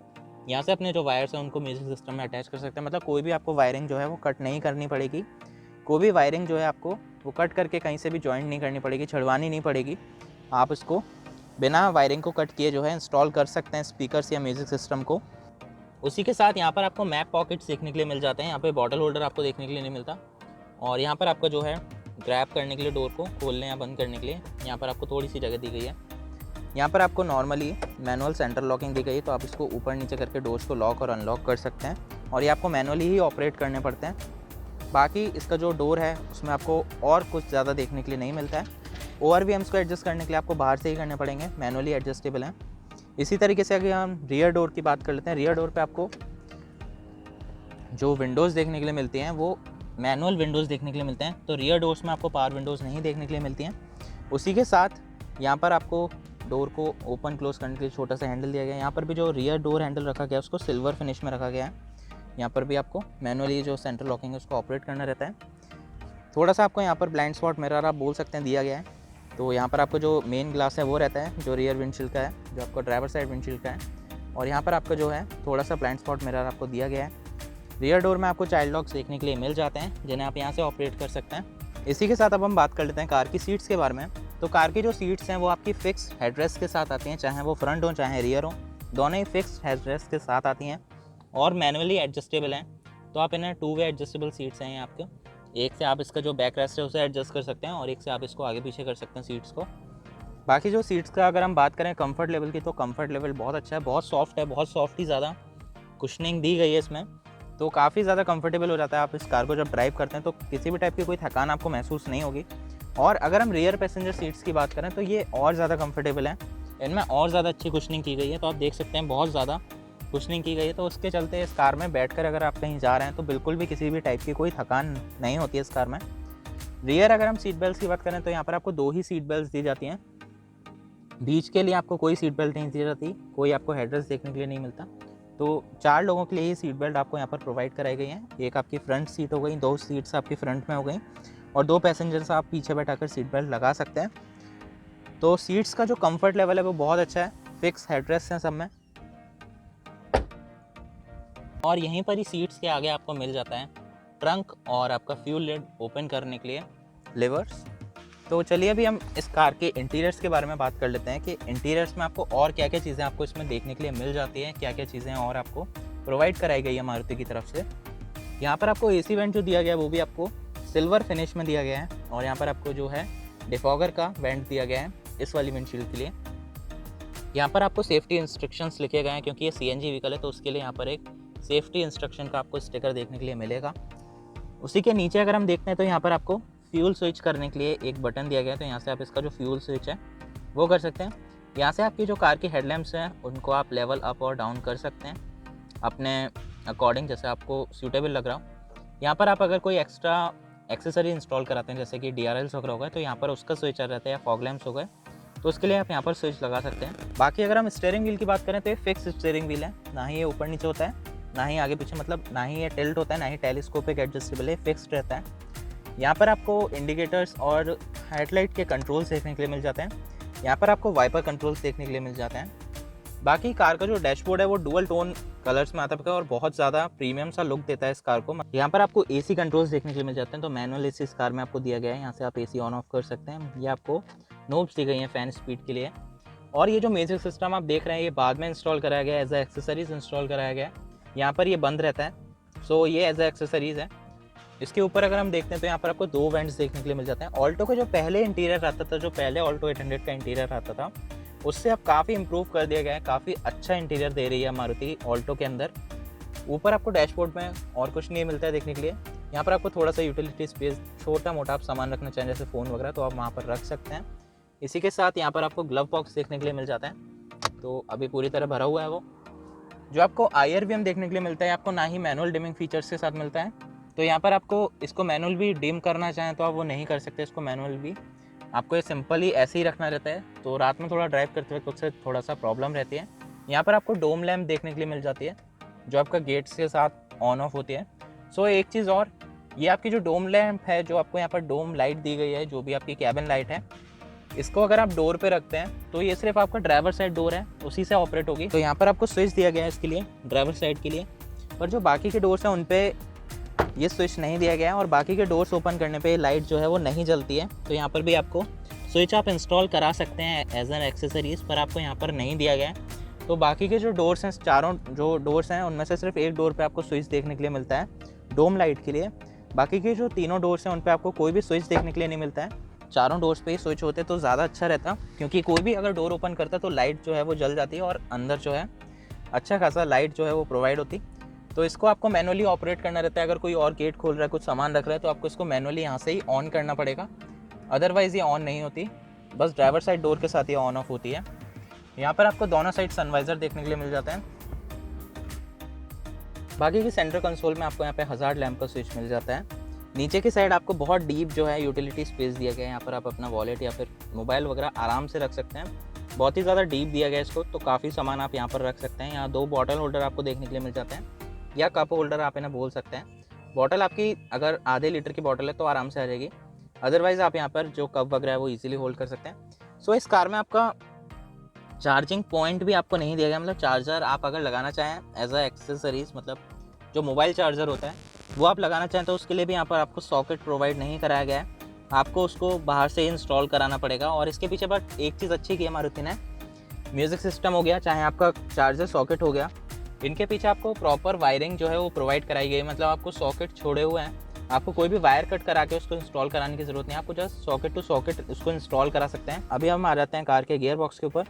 यहाँ से अपने जो वायर्स हैं उनको म्यूजिक सिस्टम में अटैच कर सकते हैं। मतलब कोई भी आपको वायरिंग जो है वो कट नहीं करनी पड़ेगी। कोई भी वायरिंग जो है आपको वो कट करके कहीं से भी जॉइंट नहीं करनी पड़ेगी, छड़वानी नहीं पड़ेगी। आप इसको बिना वायरिंग को कट किए जो है इंस्टॉल कर सकते हैं स्पीकर्स या म्यूज़िक सिस्टम को। उसी के साथ यहाँ पर आपको मैप पॉकेट्स देखने के लिए मिल जाते हैं। यहाँ पे बॉटल होल्डर आपको देखने के लिए नहीं मिलता। और यहाँ पर आपका जो है ग्रैब करने के लिए, डोर को खोलने या बंद करने के लिए यहाँ पर आपको थोड़ी सी जगह दी गई है। यहाँ पर आपको नॉर्मली मैनुअल सेंटर लॉकिंग दी गई है, तो आप इसको ऊपर नीचे करके डोर्स को लॉक और अनलॉक कर सकते हैं, और ये आपको मैनुअली ही ऑपरेट करने पड़ते हैं। बाकी इसका जो डोर है उसमें आपको और कुछ ज़्यादा देखने के लिए नहीं मिलता है। ORVMs को एडजस्ट करने के लिए आपको बाहर से ही करने पड़ेंगे, मैनुअली एडजस्टेबल हैं। इसी तरीके से अगर हम रियर डोर की बात कर लेते हैं, रियर डोर पे आपको जो विंडोज़ देखने के लिए मिलती हैं वो मैनुअल विंडोज़ देखने के लिए मिलते हैं। तो रियर डोर्स में आपको पावर विंडोज़ नहीं देखने के लिए मिलती हैं। उसी के साथ यहाँ पर आपको डोर को ओपन क्लोज करने के लिए छोटा सा हैंडल दिया गया है। यहाँ पर भी जो रियर डोर हैंडल रखा गया है उसको सिल्वर फिनिश में रखा गया है। यहाँ पर भी आपको मैनुअली जो सेंटर लॉकिंग है उसको ऑपरेट करना रहता है। थोड़ा सा आपको यहाँ पर ब्लाइंड स्पॉट मिरर आप बोल सकते हैं दिया गया है। तो यहाँ पर आपको जो मेन ग्लास है वो रहता है जो रियर विंडशील्ड का है, जो आपको ड्राइवर साइड विंडशील्ड का है। और यहाँ पर आपका जो है थोड़ा सा ब्लाइंड स्पॉट मिरर आपको दिया गया है। रियर डोर में आपको चाइल्ड लॉक्स देखने के लिए मिल जाते हैं, जिन्हें आप यहाँ से ऑपरेट कर सकते हैं। इसी के साथ अब हम बात कर लेते हैं कार की सीट्स के बारे में। तो कार की जो सीट्स हैं वो आपकी फिक्स हेडरेस्ट के साथ आती हैं, चाहे वो फ्रंट हो चाहे रियर हो, दोनों ही फिक्स हेडरेस्ट के साथ आती हैं और मैनुअली एडजस्टेबल हैं। तो आप इन्हें 2 वे एडजस्टेबल सीट्स हैं आपके, एक से आप इसका जो बैक रेस्ट है उसे एडजस्ट कर सकते हैं और एक से आप इसको आगे पीछे कर सकते हैं सीट्स को। बाकी जो सीट्स का अगर हम बात करें कंफर्ट लेवल की, तो कंफर्ट लेवल बहुत अच्छा है, बहुत सॉफ्ट है, बहुत सॉफ्ट ही ज़्यादा कुशनिंग दी गई है इसमें, तो काफ़ी ज़्यादा कंफर्टेबल हो जाता है। आप इस कार को जब ड्राइव करते हैं तो किसी भी टाइप की कोई थकान आपको महसूस नहीं होगी। और अगर हम रियर पैसेंजर सीट्स की बात करें तो ये और ज़्यादा कंफर्टेबल है, इनमें और ज़्यादा अच्छी कुशनिंग की गई है। तो आप देख सकते हैं बहुत ज़्यादा कुशनिंग की गई है, तो उसके चलते इस कार में बैठकर अगर आप कहीं जा रहे हैं तो बिल्कुल भी किसी भी टाइप की कोई थकान नहीं होती है इस कार में। रियर अगर हम सीट बेल्ट की बात करें तो यहाँ पर आपको 2 ही सीट बेल्ट दी जाती हैं, बीच के लिए आपको कोई सीट बेल्ट नहीं दी जाती, कोई आपको हेडरेस्ट देखने के लिए नहीं मिलता। तो 4 लोगों के लिए ही सीट बेल्ट आपको यहाँ पर प्रोवाइड कराई गई हैं। एक आपकी फ्रंट सीट हो गई, 2 सीट्स आपकी फ्रंट में हो गई और 2 पैसेंजर्स आप पीछे बैठाकर सीट बेल्ट लगा सकते हैं। तो सीट्स का जो कंफर्ट लेवल है वो बहुत अच्छा है, फिक्स हेडरेस्ट हैं सब में। और यहीं पर ही सीट्स के आगे आपको मिल जाता है ट्रंक और आपका फ्यूल लिड ओपन करने के लिए लिवर्स। तो चलिए अभी हम इस कार के इंटीरियर्स के बारे में बात कर लेते हैं कि इंटीरियर्स में आपको और क्या क्या चीज़ें आपको इसमें देखने के लिए मिल जाती हैं, क्या क्या चीज़ें और आपको प्रोवाइड कराई गई है मारुति की तरफ से। यहाँ पर आपको एसी वेंट जो दिया गया है वो भी आपको सिल्वर फिनिश में दिया गया है और यहाँ पर आपको जो है डिफॉगर का वेंट दिया गया है इस वाली विंडशील्ड के लिए। यहाँ पर आपको सेफ्टी इंस्ट्रक्शंस लिखे गए हैं, क्योंकि ये सीएनजी व्हीकल है तो उसके लिए यहाँ पर एक सेफ्टी इंस्ट्रक्शन का आपको स्टिकर देखने के लिए मिलेगा। उसी के नीचे अगर हम देखते हैं तो यहाँ पर आपको फ्यूल स्विच करने के लिए एक बटन दिया गया है, तो यहाँ से आप इसका जो फ्यूल स्विच है वो कर सकते हैं। यहाँ से आपकी जो कार की हेडलैम्प्स हैं उनको आप लेवल अप और डाउन कर सकते हैं अपने अकॉर्डिंग, जैसे आपको सूटेबल लग रहा हो। यहाँ पर आप अगर कोई एक्स्ट्रा एक्सेसरी इंस्टॉल कराते हैं जैसे कि DRLs वगैरह हो गए तो यहाँ पर उसका स्विच आ जाता है, या फॉग लैम्प्स हो गए तो उसके लिए आप यहाँ पर स्विच लगा सकते हैं। बाकी अगर हम स्टीयरिंग व्हील की बात करें तो ये फिक्स स्टीयरिंग व्हील है, ना ही ये ऊपर नीचे होता है, ना ही आगे पीछे, मतलब ना ही ये टिल्ट होता है, ना ही टेलीस्कोपिक एडजस्टेबल है, फिक्स्ड रहता है। यहाँ पर आपको इंडिकेटर्स और हेडलाइट के कंट्रोल्स देखने के लिए मिल जाते हैं। यहाँ पर आपको वाइपर कंट्रोल्स देखने के लिए मिल जाते हैं। बाकी कार का जो डैशबोर्ड है वो डुअल टोन कलर्स में आता है और बहुत ज़्यादा प्रीमियम सा लुक देता है इस कार को। यहाँ पर आपको एसी कंट्रोल्स देखने के लिए मिल जाते हैं, तो मैनुअल एसी इस कार में आपको दिया गया है, यहाँ से आप एसी ऑन ऑफ कर सकते हैं। ये आपको नोब्स दी गई हैं फैन स्पीड के लिए। और ये जो म्यूजिक सिस्टम आप देख रहे हैं ये बाद में इंस्टॉल कराया गया है, एज ए एक्सेसरीज इंस्टॉल कराया गया है। यहाँ पर ये बंद रहता है, सो ये एज ए एक्सेसरीज है। इसके ऊपर अगर हम देखते हैं तो यहाँ पर आपको 2 वेंट्स देखने के लिए मिल जाते हैं। ऑल्टो का जो पहले इंटीरियर आता था, जो पहले ऑल्टो 800 का इंटीरियर आता था, उससे अब काफ़ी इंप्रूव कर दिया गया है, काफ़ी अच्छा इंटीरियर दे रही है मारुति ऑल्टो के अंदर। ऊपर आपको डैशबोर्ड में और कुछ नहीं मिलता है देखने के लिए। यहाँ पर आपको थोड़ा सा यूटिलिटी स्पेस, छोटा मोटा आप सामान रखना चाहें जैसे फ़ोन वगैरह तो आप वहाँ पर रख सकते हैं। इसी के साथ यहाँ पर आपको ग्लव बॉक्स देखने के लिए मिल जाता है, तो अभी पूरी तरह भरा हुआ है वो। जो आपको IRVM देखने के लिए मिलता है आपको ना ही मैनुअल डिमिंग फीचर्स के साथ मिलता है, तो यहाँ पर आपको इसको मैनुअल भी डिम करना चाहें तो आप वो नहीं कर सकते इसको मैनुअल भी, आपको ये सिंपल ही ऐसे ही रखना रहता है। तो रात में थोड़ा ड्राइव करते वक्त उससे थोड़ा सा प्रॉब्लम रहती है। यहाँ पर आपको डोम लैम्प देखने के लिए मिल जाती है जो आपका गेट्स के साथ ऑन ऑफ होती है। सो एक चीज़ और, ये आपकी जो डोम लैम्प है, जो आपको यहाँ पर डोम लाइट दी गई है, जो भी आपकी कैबिन लाइट है, इसको अगर आप डोर पे रखते हैं तो ये सिर्फ आपका ड्राइवर साइड डोर है उसी से ऑपरेट होगी। तो यहाँ पर आपको स्विच दिया गया है इसके लिए ड्राइवर साइड के लिए, पर जो बाकी के डोर्स हैं उन पे ये स्विच नहीं दिया गया है और बाकी के डोर्स ओपन करने पे लाइट जो है वो नहीं जलती है। तो यहाँ पर भी आपको स्विच आप इंस्टॉल करा सकते हैं एज एन एक्सेसरीज, पर आपको यहाँ पर नहीं दिया गया है। तो बाकी के जो डोर्स हैं, चारों जो डोर्स हैं उनमें से सिर्फ एक डोर पे आपको स्विच देखने के लिए मिलता है डोम लाइट के लिए। बाकी के जो तीनों डोर्स हैं उन पे आपको कोई भी स्विच देखने के लिए नहीं मिलता है। चारों डोर्स पे ही स्विच होते तो ज़्यादा अच्छा रहता, क्योंकि कोई भी अगर डोर ओपन करता तो लाइट जो है वो जल जाती है और अंदर जो है अच्छा खासा लाइट जो है वो प्रोवाइड होती। तो इसको आपको मैनुअली ऑपरेट करना रहता है। अगर कोई और गेट खोल रहा है, कुछ सामान रख रहा है, तो आपको इसको मैनुअली यहाँ से ही ऑन करना पड़ेगा, अदरवाइज़ ये ऑन नहीं होती, बस ड्राइवर साइड डोर के साथ ये ऑन ऑफ होती है। यहाँ पर आपको दोनों साइड सनवाइज़र देखने के लिए मिल जाता है। बाकी की सेंटर कंसोल में आपको यहाँ पे हज़ार्ड लैम्प का स्विच मिल जाता है। नीचे की साइड आपको बहुत डीप जो है यूटिलिटी स्पेस दिया गया है, यहाँ पर आप अपना वॉलेट या फिर मोबाइल वगैरह आराम से रख सकते हैं। बहुत ही ज़्यादा डीप दिया गया है इसको, तो काफ़ी सामान आप यहाँ पर रख सकते हैं। यहाँ 2 बॉटल होल्डर आपको देखने के लिए मिल जाते हैं, या कप होल्डर आप इन्हें बोल सकते हैं। बॉटल आपकी अगर आधे लीटर की बॉटल है तो आराम से आ जाएगी। अदरवाइज़ आप यहाँ पर जो कप वगैरह है वो ईजिली होल्ड कर सकते हैं। सो इस कार में आपका चार्जिंग पॉइंट भी आपको नहीं दिया गया, मतलब चार्जर आप अगर लगाना चाहें एज अ एक्सेसरीज, मतलब जो मोबाइल चार्जर होता है वो आप लगाना चाहें तो उसके लिए भी यहाँ पर आपको सॉकेट प्रोवाइड नहीं कराया गया है, आपको उसको बाहर से इंस्टॉल कराना पड़ेगा। और इसके पीछे बट एक चीज़ अच्छी की है मारुति ने, म्यूज़िक सिस्टम हो गया चाहे आपका चार्जर सॉकेट हो गया, इनके पीछे आपको प्रॉपर वायरिंग जो है वो प्रोवाइड कराई गई, मतलब आपको सॉकेट छोड़े हुए हैं, आपको कोई भी वायर कट करा के उसको इंस्टॉल कराने की ज़रूरत नहीं, आपको जस्ट सॉकेट टू सॉकेट उसको इंस्टॉल करा सकते हैं। अभी हम आ जाते हैं कार के गियर बॉक्स के ऊपर।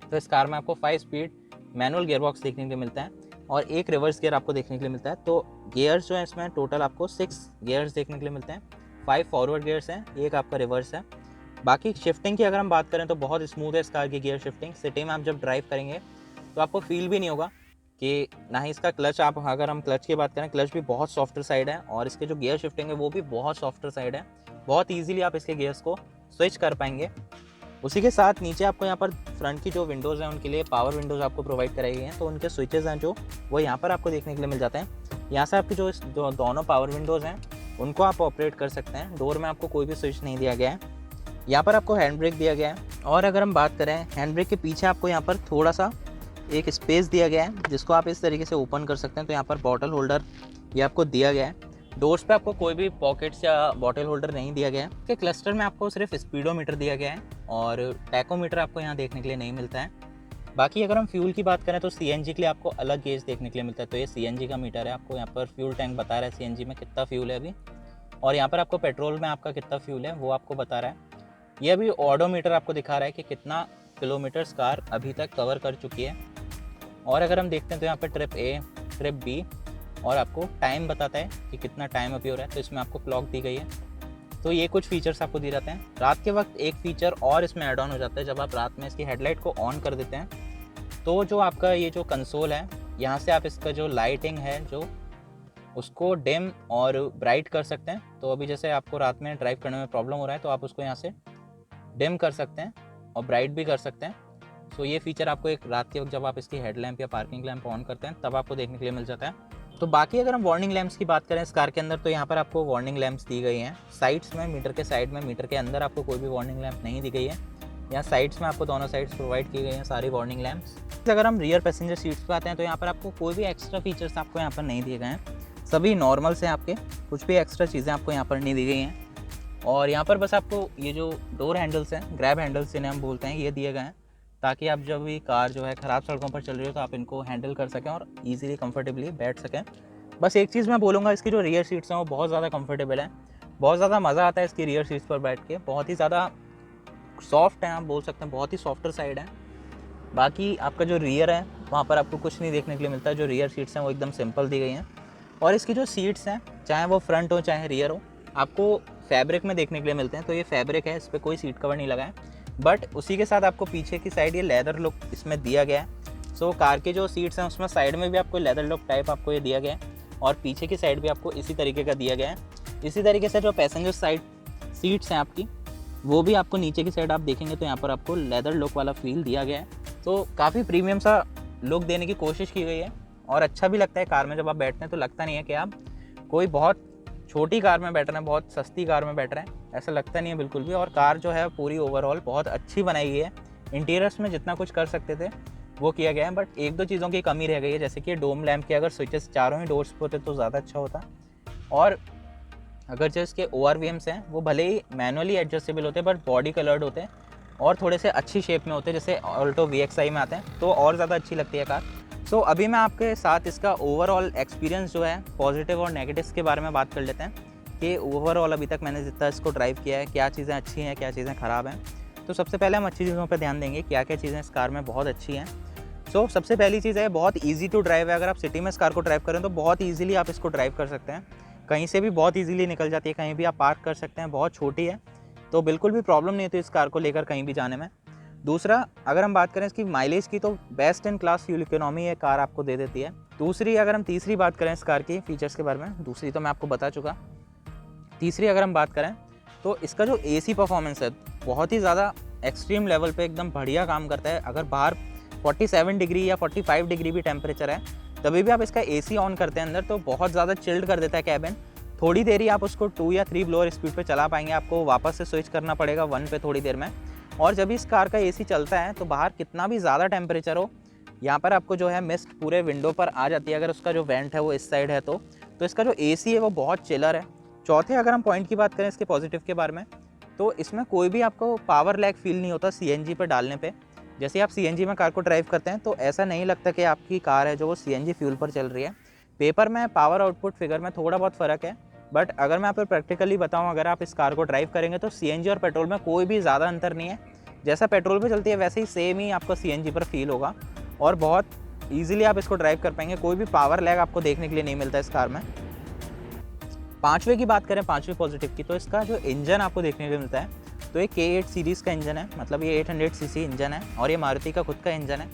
तो इस कार में आपको 5 स्पीड मैनुअल गियर बॉक्स देखने के लिए मिलता है और एक रिवर्स गियर आपको देखने के लिए मिलता है। तो गियर्स जो है इसमें टोटल आपको 6 गियर्स देखने के लिए मिलते हैं, 5 फॉरवर्ड गियर्स हैं, एक आपका रिवर्स है। बाकी शिफ्टिंग की अगर हम बात करें तो बहुत स्मूथ है इस कार की गियर शिफ्टिंग। सिटी में आप जब ड्राइव करेंगे तो आपको फील भी नहीं होगा कि ना ही इसका क्लच, आप अगर हम क्लच की बात करें, क्लच भी बहुत सॉफ्टर साइड है और इसके जो गियर शिफ्टिंग है वो भी बहुत सॉफ्टर साइड है, बहुत ईजिली आप इसके गियर्स को स्विच कर पाएंगे। उसी के साथ नीचे आपको यहाँ पर फ्रंट की जो विंडोज़ हैं उनके लिए पावर विंडोज़ आपको प्रोवाइड कराई गई हैं, तो उनके स्विचेज़ हैं जो वो यहाँ पर आपको देखने के लिए मिल जाते हैं। यहाँ से आपकी जो दोनों पावर विंडोज़ हैं उनको आप ऑपरेट कर सकते हैं। डोर में आपको कोई भी स्विच नहीं दिया गया है। यहाँ पर आपको हैंड ब्रेक दिया गया है और अगर हम बात करें हैंड ब्रेक के पीछे आपको यहाँ पर थोड़ा सा एक स्पेस दिया गया है जिसको आप इस तरीके से ओपन कर सकते हैं। तो यहाँ पर बॉटल होल्डर ये आपको दिया गया है। डोर्स पे आपको कोई भी पॉकेट्स या बॉटल होल्डर नहीं दिया गया है। इसके क्लस्टर में आपको सिर्फ स्पीडोमीटर दिया गया है और टैकोमीटर आपको यहाँ देखने के लिए नहीं मिलता है। बाकी अगर हम फ्यूल की बात करें तो सीएनजी के लिए आपको अलग गेज देखने के लिए मिलता है। तो ये सीएनजी का मीटर है, आपको यहाँ पर फ्यूल टैंक बता रहा है सीएनजी में कितना फ्यूल है अभी, और यहाँ पर आपको पेट्रोल में आपका कितना फ्यूल है वो आपको बता रहा है। ये अभी ऑडोमीटर आपको दिखा रहा है कि कितना किलोमीटर्स कार अभी तक कवर कर चुकी है। और अगर हम देखते हैं तो यहाँ पर ट्रिप ए, ट्रिप बी और आपको टाइम बताता है कि कितना टाइम अभी हो रहा है। तो इसमें आपको क्लॉक दी गई है। तो ये कुछ फीचर्स आपको दिए जाते हैं। रात के वक्त एक फीचर और इसमें ऐड ऑन हो जाता है, जब आप रात में इसकी हेडलाइट को ऑन कर देते हैं तो जो आपका ये जो कंसोल है यहाँ से आप इसका जो लाइटिंग है जो उसको डिम और ब्राइट कर सकते हैं। तो अभी जैसे आपको रात में ड्राइव करने में प्रॉब्लम हो रहा है तो आप उसको यहाँ से डिम कर सकते हैं और ब्राइट भी कर सकते हैं। तो ये फीचर आपको एक रात के वक्त जब आप इसकी हेडलैम्प या पार्किंग लैंप ऑन करते हैं तब आपको देखने के लिए मिल जाता है। तो बाकी अगर हम वार्निंग लैंप्स की बात करें इस कार के अंदर तो यहाँ पर आपको वार्निंग लैंप्स दी गई हैं साइड्स में, मीटर के साइड में। मीटर के अंदर आपको कोई भी वार्निंग लैंप नहीं दी गई है। यहाँ साइड्स में आपको दोनों साइड्स प्रोवाइड की गई हैं सारी वार्निंग लैंप्स। अगर हम रियर पैसेंजर सीट्स पे आते हैं तो यहाँ पर आपको कोई भी एक्स्ट्रा फीचर्स आपको यहाँ पर नहीं दिए गए हैं, सभी नॉर्मल से आपके, कुछ भी एक्स्ट्रा चीज़ें आपको यहाँ पर नहीं दी गई हैं। और यहाँ पर बस आपको ये जो डोर हैंडल्स हैं, ग्रैब हैंडल्स जिन्हें हम बोलते हैं, ये दिए गए हैं ताकि आप जब भी कार जो है ख़राब सड़कों पर चल रही हो तो आप इनको हैंडल कर सकें और ईजिली कंफर्टेबली बैठ सकें। बस एक चीज़ मैं बोलूँगा, इसकी जो रियर सीट्स हैं वो बहुत ज़्यादा कंफर्टेबल हैं, बहुत ज़्यादा मज़ा आता है इसकी रियर सीट्स पर बैठ के, बहुत ही ज़्यादा सॉफ्ट हैं, आप बोल सकते हैं बहुत ही सॉफ्टर साइड है। बाकी आपका जो रियर है वहाँ पर आपको कुछ नहीं देखने के लिए मिलता है, जो रियर सीट्स हैं वो एकदम सिंपल दी गई हैं। और इसकी जो सीट्स हैं चाहे वो फ्रंट हो चाहे रियर हो आपको फैब्रिक में देखने के लिए मिलते हैं। तो ये फैब्रिक है, इस पर कोई सीट कवर नहीं लगा है, बट उसी के साथ आपको पीछे की साइड ये लेदर लुक इसमें दिया गया है। सो कार के जो सीट्स हैं उसमें साइड में भी आपको लेदर लुक टाइप आपको ये दिया गया है और पीछे की साइड भी आपको इसी तरीके का दिया गया है। इसी तरीके से जो पैसेंजर साइड सीट्स हैं आपकी वो भी आपको नीचे की साइड आप देखेंगे तो यहाँ पर आपको लेदर लुक वाला फील दिया गया है। तो काफ़ी प्रीमियम सा लुक देने की कोशिश की गई है और अच्छा भी लगता है कार में जब आप बैठते हैं तो लगता नहीं है कि आप कोई बहुत छोटी कार में बैठ रहे हैं, बहुत सस्ती कार में बैठ रहे हैं, ऐसा लगता नहीं है बिल्कुल भी। और कार जो है पूरी ओवरऑल बहुत अच्छी बनाई गई है। इंटीरियर्स में जितना कुछ कर सकते थे वो किया गया है, बट एक दो चीज़ों की कमी रह गई है, जैसे कि डोम लैंप के अगर स्विचेस चारों ही डोर्स पे होते तो ज़्यादा अच्छा होता। और अगर जो इसके ORVMs हैं वो भले ही मैनुअली एडजस्टेबल होते हैं बट बॉडी कलर्ड होते हैं और थोड़े से अच्छी शेप में होते हैं, जैसे ऑल्टो VXI में आते हैं, तो और ज़्यादा अच्छी लगती है कार। सो अभी मैं आपके साथ इसका ओवरऑल एक्सपीरियंस जो है पॉजिटिव और नेगेटिव्स के बारे में बात कर लेते हैं कि ओवरऑल अभी तक मैंने जितना इसको ड्राइव किया है क्या चीज़ें अच्छी हैं क्या चीज़ें ख़राब हैं। तो सबसे पहले हम अच्छी चीज़ों पर ध्यान देंगे, क्या क्या चीज़ें इस कार में बहुत अच्छी हैं। सो सबसे पहली चीज़ है बहुत ईजी टू ड्राइव है। अगर आप सिटी में इस कार को ड्राइव करें तो बहुत ईजिली आप इसको ड्राइव कर सकते हैं, कहीं से भी बहुत ईजिली निकल जाती है, कहीं भी आप पार्क कर सकते हैं, बहुत छोटी है तो बिल्कुल भी प्रॉब्लम नहीं होती इस कार को लेकर कहीं भी जाने में। दूसरा, अगर हम बात करें इसकी माइलेज की तो best in class fuel economy ये कार आपको दे देती है। दूसरी, अगर हम तीसरी बात करें इस कार की फीचर्स के बारे में, दूसरी तो मैं आपको बता चुका। तीसरी अगर हम बात करें तो इसका जो AC परफॉर्मेंस है बहुत ही ज़्यादा एक्सट्रीम लेवल पे एकदम बढ़िया काम करता है। अगर बाहर 47 डिग्री या 45 डिग्री भी टेम्परेचर है तभी भी आप इसका AC ऑन करते हैं अंदर तो बहुत ज़्यादा चिल्ड कर देता है कैबिन। थोड़ी देर ही आप उसको 2 या 3 ब्लोअर स्पीड पे चला पाएंगे, आपको वापस से स्विच करना पड़ेगा 1 पे थोड़ी देर में। और जब इस कार का एसी चलता है तो बाहर कितना भी ज़्यादा टेम्परेचर हो, यहाँ पर आपको जो है मिस्ट पूरे विंडो पर आ जाती है, अगर उसका जो वेंट है वो इस साइड है तो इसका जो एसी है वो बहुत चिलर है। चौथे अगर हम पॉइंट की बात करें इसके पॉजिटिव के बारे में, तो इसमें कोई भी आपको पावर लैग फील नहीं होता सीएनजी पर डालने पे। जैसे आप सीएनजी में कार को ड्राइव करते हैं तो ऐसा नहीं लगता कि आपकी कार है जो वो सीएनजी फ्यूल पर चल रही है। पेपर में पावर आउटपुट फिगर में थोड़ा बहुत फ़र्क है, बट अगर मैं आप प्रैक्टिकली बताऊं, अगर आप इस कार को ड्राइव करेंगे तो सीएनजी और पेट्रोल में कोई भी ज़्यादा अंतर नहीं है। जैसा पेट्रोल पे चलती है वैसे ही सेम ही आपको सीएनजी पर फील होगा और बहुत ईजिली आप इसको ड्राइव कर पाएंगे। कोई भी पावर लैग आपको देखने के लिए नहीं मिलता इस कार में। पाँचवें की बात करें, पाँचवें पॉजिटिव की, तो इसका जो इंजन आपको देखने को मिलता है तो ये K8 सीरीज़ का इंजन है, मतलब ये 800 सीसी इंजन है और ये मारुति का खुद का इंजन है।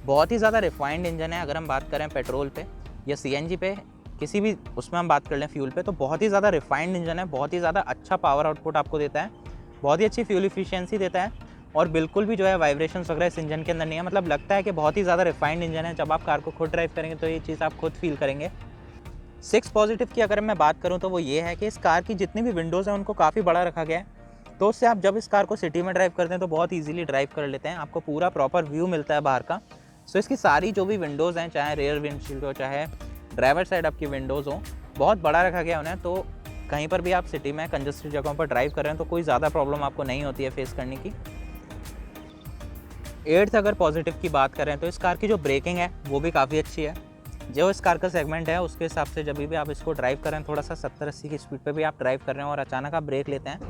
बहुत ही ज़्यादा रिफाइंड इंजन है। अगर हम बात करें पेट्रोल पे या सीएनजी पे, किसी भी उसमें हम बात कर लें फ्यूल पे, तो बहुत ही ज़्यादा रिफाइंड इंजन है, बहुत ही ज़्यादा अच्छा पावर आउटपुट आपको देता है, बहुत ही अच्छी फ्यूल इफिशियंसी देता है और बिल्कुल भी जो है वाइब्रेशंस वगैरह इस इंजन के अंदर नहीं है। मतलब लगता है कि बहुत ही ज़्यादा रिफाइंड इंजन है। जब आप कार को खुद ड्राइव करेंगे तो ये चीज़ आप खुद फील करेंगे। 6 पॉजिटिव की अगर मैं बात करूँ तो वो ये है कि इस कार की जितनी भी विंडोज़ हैं उनको काफ़ी बड़ा रखा गया है, तो उससे आप जब इस कार को सिटी में ड्राइव करते हैं तो बहुत ईजिली ड्राइव कर लेते हैं, आपको पूरा प्रॉपर व्यू मिलता है बाहर का। सो इसकी सारी जो भी विंडोज़ हैं, चाहे रेयर विंडशील्ड हो चाहे ड्राइवर साइड आपकी विंडोज़ हो, बहुत बड़ा रखा गया उन्हें, तो कहीं पर भी आप सिटी में कंजस्टेड जगहों पर ड्राइव कर रहे हैं तो कोई ज़्यादा प्रॉब्लम आपको नहीं होती है फेस करने की। 8th अगर पॉजिटिव की बात करें तो इस कार की जो ब्रेकिंग है वो भी काफ़ी अच्छी है। जो इस कार का सेगमेंट है उसके हिसाब से जब भी आप इसको ड्राइव करें, थोड़ा सा 70-80 की स्पीड पे भी आप ड्राइव कर रहे हैं और अचानक आप ब्रेक लेते हैं,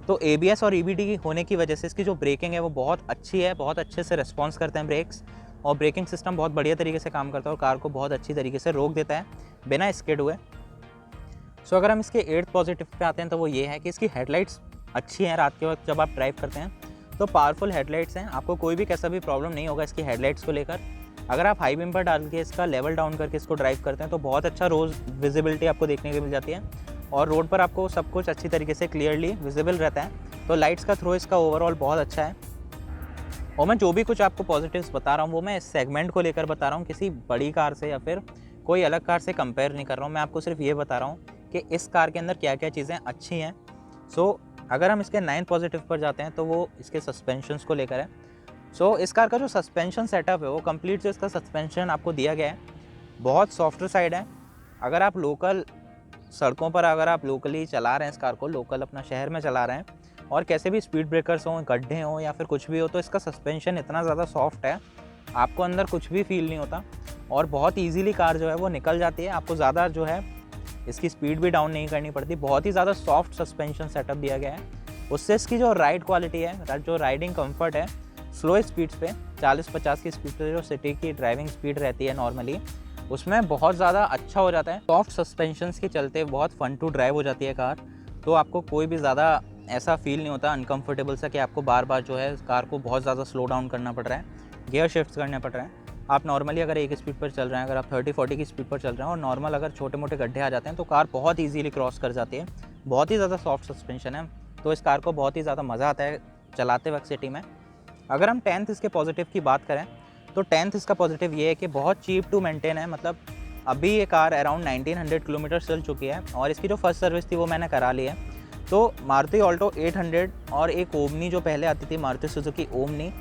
तो ABS और EBD होने की वजह से इसकी जो ब्रेकिंग है वो बहुत अच्छी है, बहुत अच्छे से रिस्पॉन्स करते हैं ब्रेक्स और ब्रेकिंग सिस्टम बहुत बढ़िया तरीके से काम करता है और कार को बहुत अच्छी तरीके से रोक देता है बिना स्किड हुए। सो अगर हम इसके 8th पॉजिटिव पे आते हैं तो वो ये है कि इसकी हेडलाइट्स अच्छी हैं। रात के वक्त जब आप ड्राइव करते हैं तो पावरफुल हेडलाइट्स हैं, आपको कोई भी कैसा भी प्रॉब्लम नहीं होगा इसकी हेडलाइट्स को लेकर। अगर आप हाई बीम पर डाल के इसका लेवल डाउन करके इसको ड्राइव करते हैं तो बहुत अच्छा रोज़ विजिबिलिटी आपको देखने को मिल जाती है और रोड पर आपको सब कुछ अच्छी तरीके से क्लियरली विजिबल रहता है। तो लाइट्स का थ्रो इसका ओवरऑल बहुत अच्छा है। और मैं जो भी कुछ आपको पॉजिटिव्स बता रहा हूँ वो मैं इस सेगमेंट को लेकर बता रहा हूँ, किसी बड़ी कार से या फिर कोई अलग कार से कंपेयर नहीं कर रहा हूँ। मैं आपको सिर्फ ये बता रहा हूँ कि इस कार के अंदर क्या क्या चीज़ें अच्छी हैं। सो अगर हम इसके 9th पॉजिटिव पर जाते हैं तो वो इसके सस्पेंशंस को लेकर है। सो इस कार का जो सस्पेंशन सेटअप है वो कंप्लीट जो इसका सस्पेंशन आपको दिया गया है बहुत सॉफ्टर साइड है। अगर आप लोकल सड़कों पर अगर आप लोकली चला रहे हैं इस कार को, लोकल अपना शहर में चला रहे हैं और कैसे भी स्पीड ब्रेकर्स हों, गड्ढे हों या फिर कुछ भी हो, तो इसका सस्पेंशन इतना ज़्यादा सॉफ्ट है आपको अंदर कुछ भी फील नहीं होता और बहुत ईजीली कार जो है वो निकल जाती है। आपको ज़्यादा जो है इसकी स्पीड भी डाउन नहीं करनी पड़ती, बहुत ही ज़्यादा सॉफ्ट सस्पेंशन सेटअप दिया गया है। उससे इसकी जो राइड क्वालिटी है, जो राइडिंग कंफर्ट है, स्लो स्पीड्स पे 40-50 की स्पीड पे जो सिटी की ड्राइविंग स्पीड रहती है नॉर्मली, उसमें बहुत ज़्यादा अच्छा हो जाता है। सॉफ्ट सस्पेंशंस के चलते बहुत फन टू ड्राइव हो जाती है कार, तो आपको कोई भी ज़्यादा ऐसा फील नहीं होता अनकम्फर्टेबल सा कि आपको बार बार जो है कार को बहुत ज़्यादा स्लो डाउन करना पड़ रहा है, गियर शिफ्ट करने पड़ रहे हैं। आप नॉर्मली अगर 1 स्पीड पर चल रहे हैं, अगर आप 30-40 की स्पीड पर चल रहे हैं और नॉर्मल अगर छोटे मोटे गड्ढे आ जाते हैं तो कार बहुत ईजीली क्रॉस कर जाती है। बहुत ही ज़्यादा सॉफ्ट सस्पेंशन है, तो इस कार को बहुत ही ज़्यादा मज़ा आता है चलाते वक्त सिटी में। अगर हम 10th इसके पॉजिटिव की बात करें तो 10th इसका पॉजिटिव ये है कि बहुत चीप टू मेंटेन है। मतलब अभी ये कार अराउंड 1900 किलोमीटर चल चुकी है और इसकी जो फर्स्ट सर्विस थी वो मैंने करा ली है। तो मारुति ऑल्टो 800 और एक ओमनी जो पहले आती थी मारुति सुजुकी ओमनी,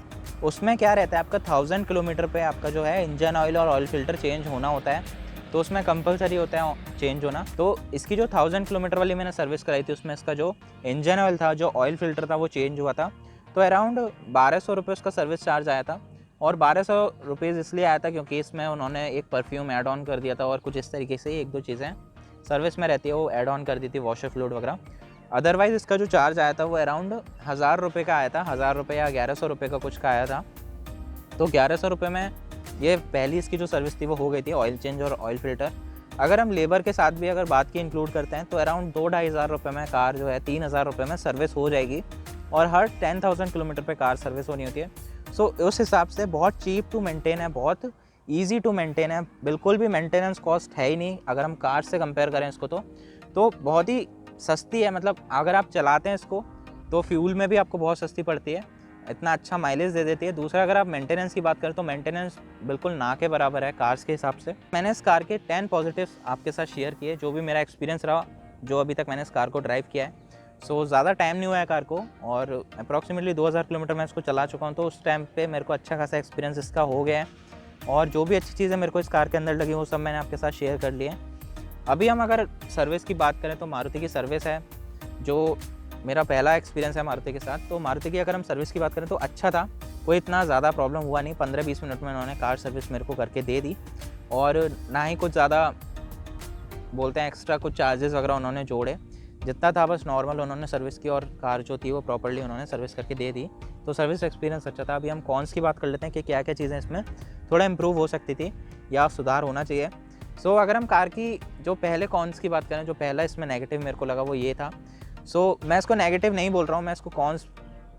उसमें क्या रहता है आपका 1000 किलोमीटर पे आपका जो है इंजन ऑयल और ऑयल फिल्टर चेंज होना होता है, तो उसमें कंपलसरी होता है चेंज होना। तो इसकी जो 1000 किलोमीटर वाली मैंने सर्विस कराई थी उसमें इसका जो इंजन ऑयल था, जो ऑयल फिल्टर था वो चेंज हुआ था। तो अराउंड 1200 रुपये उसका सर्विस चार्ज आया था और 1200 रुपीज़ इसलिए आया था क्योंकि इसमें उन्होंने एक परफ्यूम ऐड ऑन कर दिया था और कुछ इस तरीके से 1-2 चीज़ें सर्विस में रहती है वो ऐड ऑन कर दी थी, वॉशर फ्लूइड वगैरह। अदरवाइज़ इसका जो चार्ज आया था वो अराउंड 1000 रुपये का आया था, 1000 रुपये या 1100 रुपये का कुछ का आया था। तो 1100 रुपये में ये पहली इसकी जो सर्विस थी वो हो गई थी, ऑयल चेंज और ऑयल फिल्टर। अगर हम लेबर के साथ भी अगर बात की इंक्लूड करते हैं तो अराउंड 2-2.5 हज़ार रुपये में कार जो है 3000 रुपये में सर्विस हो जाएगी और हर 10,000 किलोमीटर पे कार सर्विस होनी होती है। सो उस हिसाब से बहुत चीप टू मेंटेन है, बहुत ईजी टू मेंटेन है, बिल्कुल भी मेंटेनेंस कॉस्ट है ही नहीं अगर हम कार से कंपेयर करें इसको तो बहुत ही सस्ती है। मतलब अगर आप चलाते हैं इसको तो फ्यूल में भी आपको बहुत सस्ती पड़ती है, इतना अच्छा माइलेज दे देती है। दूसरा अगर आप मेंटेनेंस की बात करें तो मेंटेनेंस बिल्कुल ना के बराबर है कार्स के हिसाब से। मैंने इस कार के 10 पॉजिटिव्स आपके साथ शेयर किए, जो भी मेरा एक्सपीरियंस रहा जो अभी तक मैंने इस कार को ड्राइव किया है। सो ज़्यादा टाइम नहीं हुआ है कार को, और अप्रॉक्सीमेटली 2000 किलोमीटर मैं इसको चला चुका हूँ। तो उस टाइम पे मेरे को अच्छा खासा एक्सपीरियंस इसका हो गया है, और जो भी अच्छी चीज़ें मेरे को इस कार के अंदर लगी वो सब मैंने आपके साथ शेयर कर ली है। अभी हम अगर सर्विस की बात करें तो मारुति की सर्विस है, जो मेरा पहला एक्सपीरियंस है मारुति के साथ। तो मारुति की अगर हम सर्विस की बात करें तो अच्छा था, कोई इतना ज़्यादा प्रॉब्लम हुआ नहीं। 15-20 मिनट में उन्होंने कार सर्विस मेरे को करके दे दी, और ना ही कुछ ज़्यादा बोलते हैं एक्स्ट्रा कुछ चार्जेस वगैरह उन्होंने जोड़े। जितना था बस नॉर्मल उन्होंने सर्विस की, और कार जो थी वो प्रॉपर्ली उन्होंने सर्विस करके दे दी। तो सर्विस एक्सपीरियंस अच्छा था। अभी हम कॉन्स की बात कर लेते हैं कि क्या क्या चीज़ें इसमें थोड़ा इम्प्रूव हो सकती थी या सुधार होना चाहिए। सो अगर हम कार की जो पहले कॉन्स की बात करें, जो पहला इसमें नेगेटिव मेरे को लगा वो ये था। सो मैं इसको नेगेटिव नहीं बोल रहा हूँ, मैं इसको कॉन्स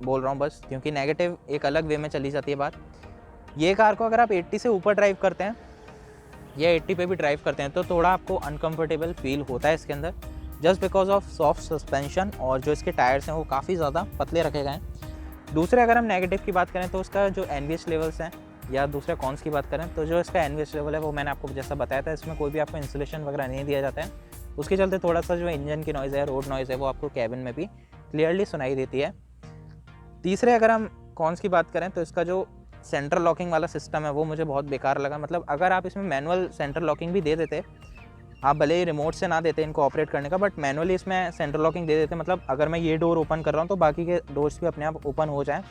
बोल रहा हूँ बस, क्योंकि नेगेटिव एक अलग वे में चली जाती है बात। ये कार को अगर आप 80 से ऊपर ड्राइव करते हैं या 80 पे भी ड्राइव करते हैं तो थोड़ा आपको अनकंफर्टेबल फील होता है इसके अंदर, just because of soft suspension, और जो इसके टायर्स हैं वो काफ़ी ज़्यादा पतले रखे गए हैं। दूसरे अगर हम नेगेटिव की बात करें तो उसका जो NVH लेवल्स हैं, या दूसरे कॉन्स की बात करें तो जो इसका NVH लेवल है वो मैंने आपको जैसा बताया था, इसमें कोई भी आपको इंसुलेशन वगैरह नहीं दिया जाता है। उसके चलते थोड़ा सा जो इंजन की नॉइज़ है, रोड नॉइज़ है, वो आपको कैबिन में भी क्लियरली सुनाई देती है। तीसरे अगर हम कॉन्स की बात करें तो इसका जो सेंटर लॉकिंग वाला सिस्टम है वो मुझे बहुत बेकार लगा। मतलब अगर आप इसमें मैनुअल सेंटर लॉकिंग भी दे देते, आप भले ही रिमोट से ना देते इनको ऑपरेट करने का, बट मैनुअली इसमें सेंटर लॉकिंग दे देते, मतलब अगर मैं ये डोर ओपन कर रहा हूँ तो बाकी के डोर्स भी अपने आप ओपन हो जाएँ,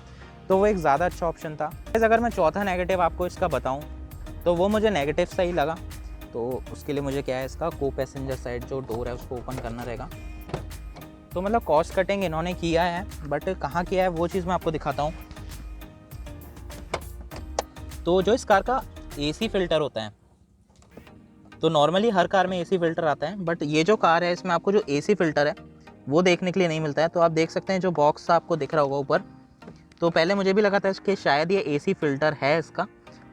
तो वो एक ज़्यादा अच्छा ऑप्शन था। अगर मैं चौथा नेगेटिव आपको इसका बताऊँ तो वो मुझे नेगेटिव सा ही लगा। तो उसके लिए मुझे क्या है, इसका को पैसेंजर साइड जो डोर है उसको ओपन करना रहेगा। तो मतलब कॉस्ट कटिंग इन्होंने किया है, बट कहाँ किया है वो चीज़ मैं आपको दिखाता हूँ। तो जो इस कार का AC फ़िल्टर होता है, तो नॉर्मली हर कार में AC फ़िल्टर आता है, बट ये जो कार है इसमें आपको जो AC फ़िल्टर है वो देखने के लिए नहीं मिलता है। तो आप देख सकते हैं जो बॉक्स आपको दिख रहा होगा ऊपर, तो पहले मुझे भी लगा था कि शायद ये AC फ़िल्टर है इसका,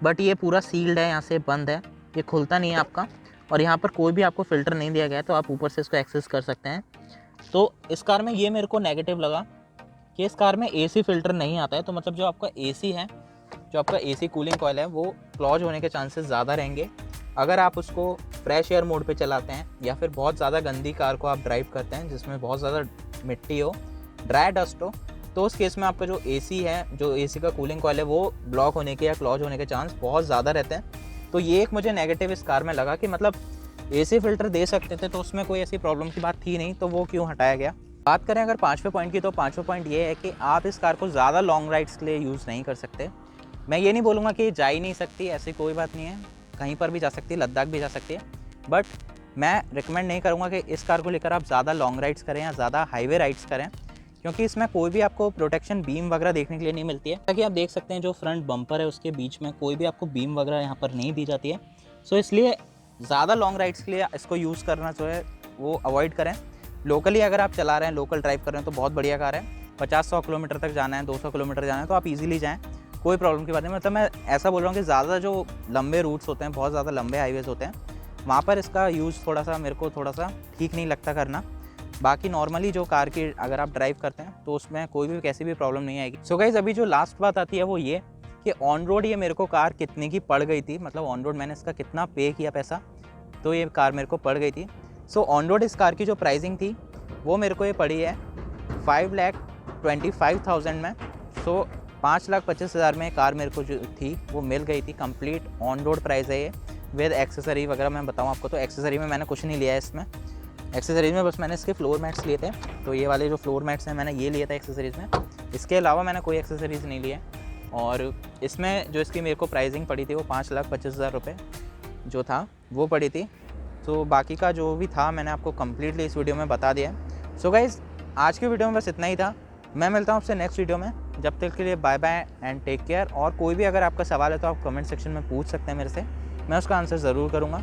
बट ये पूरा सील्ड है, यहाँ से बंद है, ये खुलता नहीं है आपका, और यहाँ पर कोई भी आपको फ़िल्टर नहीं दिया गया है, तो आप ऊपर से इसको एक्सेस कर सकते हैं। तो इस कार में ये मेरे को नेगेटिव लगा कि इस कार में AC फ़िल्टर नहीं आता है। तो मतलब जो आपका AC है, जो आपका AC कूलिंग कॉइल है, वो क्लॉज होने के चांसेस ज़्यादा रहेंगे अगर आप उसको फ्रेश एयर मोड पे चलाते हैं, या फिर बहुत ज़्यादा गंदी कार को आप ड्राइव करते हैं जिसमें बहुत ज़्यादा मिट्टी हो, ड्राई डस्ट हो, तो उस केस में आपका जो AC है, जो AC का कूलिंग कॉइल है, वो ब्लॉक होने के या क्लॉज होने के चांस बहुत ज़्यादा रहते हैं। तो ये एक मुझे नेगेटिव इस कार में लगा कि मतलब AC फ़िल्टर दे सकते थे तो उसमें कोई ऐसी प्रॉब्लम की बात थी नहीं, तो वो क्यों हटाया गया। बात करें अगर 5वें पॉइंट की, तो 5वां पॉइंट ये है कि आप इस कार को ज़्यादा लॉन्ग राइड्स के लिए यूज़ नहीं कर सकते। मैं ये नहीं बोलूँगा कि जा ही नहीं सकती, ऐसी कोई बात नहीं है, कहीं पर भी जा सकती है, लद्दाख भी जा सकती है, बट मैं रिकमेंड नहीं करूँगा कि इस कार को लेकर आप ज़्यादा लॉन्ग राइड्स करें या ज़्यादा हाईवे राइड्स करें, क्योंकि इसमें कोई भी आपको प्रोटेक्शन बीम वगैरह देखने के लिए नहीं मिलती है। ताकि आप देख सकते हैं जो फ्रंट बम्पर है उसके बीच में कोई भी आपको बीम वगैरह यहाँ पर नहीं दी जाती है। सो इसलिए ज़्यादा लॉन्ग राइड्स के लिए इसको यूज़ करना जो है वो अवॉइड करें। लोकली अगर आप चला रहे हैं, लोकल ड्राइव कर रहे हैं, तो बहुत बढ़िया कार है। 50-100 किलोमीटर तक जाना है, 200 किलोमीटर जाना है, तो आप ईजिली जाएँ, कोई प्रॉब्लम की बात नहीं। मतलब मैं ऐसा बोल रहा हूँ कि ज़्यादा जो लंबे रूट्स होते हैं, बहुत ज़्यादा लंबे हाईवेज़ होते हैं, वहाँ पर इसका यूज़ थोड़ा सा मेरे को थोड़ा सा ठीक नहीं लगता करना। बाकी नॉर्मली जो कार की अगर आप ड्राइव करते हैं तो उसमें कोई भी कैसी भी प्रॉब्लम नहीं आएगी। सो गाइस, अभी जो लास्ट बात आती है वो ये कि ऑन रोड ये मेरे को कार कितने की पड़ गई थी, मतलब ऑन रोड मैंने इसका कितना पे किया पैसा, तो ये कार मेरे को पड़ गई थी। सो ऑन रोड इस कार की जो प्राइसिंग थी वो मेरे को ये पड़ी है 5,25,000 में। सो 5,25,000 में कार मेरे को जो थी वो मिल गई थी। कंप्लीट ऑन रोड प्राइस है ये, विद एक्सेसरी वगैरह। मैं बताऊँ आपको तो एक्सेसरी में मैंने कुछ नहीं लिया है इसमें। एक्सेसरीज़ में बस मैंने इसके फ्लोर मैट्स लिए थे, तो ये वाले जो फ्लोर मैट्स हैं मैंने ये लिए थे एक्सेसरीज़ में। इसके अलावा मैंने कोई एक्सेसरीज़ नहीं लिए। और इसमें जो इसकी मेरे को प्राइसिंग पड़ी थी वो 5,25,000 रुपये जो था वो पड़ी थी। तो बाकी का जो भी था मैंने आपको कम्प्लीटली इस वीडियो में बता दिया। सो गाइज़, आज की वीडियो में बस इतना ही था। मैं मिलता हूँ आपसे नेक्स्ट वीडियो में। जब तक के लिए bye bye and take care. और कोई भी अगर आपका सवाल है तो आप कमेंट सेक्शन में पूछ सकते हैं मेरे से, मैं उसका आंसर ज़रूर करूँगा।